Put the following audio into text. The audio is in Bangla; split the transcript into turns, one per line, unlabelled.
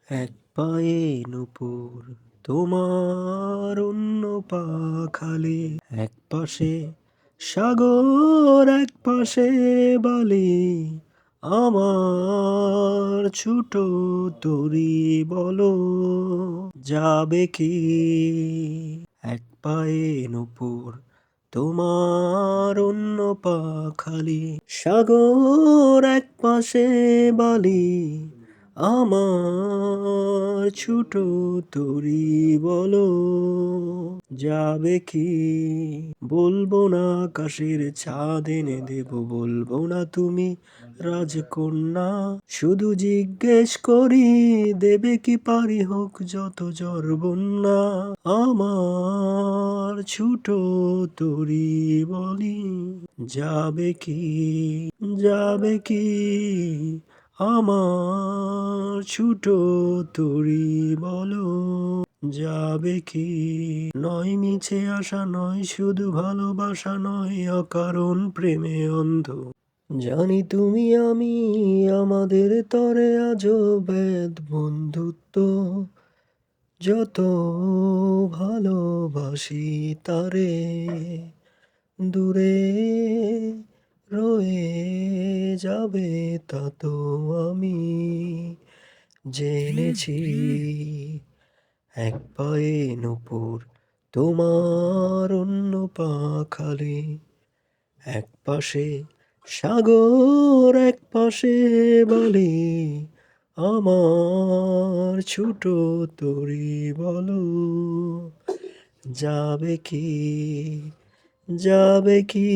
এক পায়ে নূপুর তোমার অন্য পা খালি, এক পাশে সাগর এক পাশে বালি, আমার ছোট তরি বলো যাবে কি? এক পায়ে নূপুর তোমার অন্য পা খালি, সাগর এক পাশে বালি, আমার ছোট তরি বলো যাবে কি? বলবো না আকাশের চাঁদ এনে দেব, বলবো না তুমি রাজকন্যা, শুধু জিজ্ঞেস করি দেবে কি পারি হোক যত ঝড় বন্যা, আমার ছোট তরি বলি যাবে কি? যাবে কি? আমার ছোট তরি বলো যাবে কি? নয় মিছে আশা নয়, শুধু ভালোবাসা নয়, অকারণ প্রেমে অন্ধ। জানি তুমি আমি আমাদের তরে আজও বেদ বন্ধুত্ব, যত ভালোবাসি তারে দূরে রয়ে যাবে তা তো আমি জেনেছি। এক পায়ে নূপুর তোমার অন্য পা খালি, এক পাশে সাগর এক পাশে বালি, আমার ছোট তরি বলো যাবে কি? যাবে কি?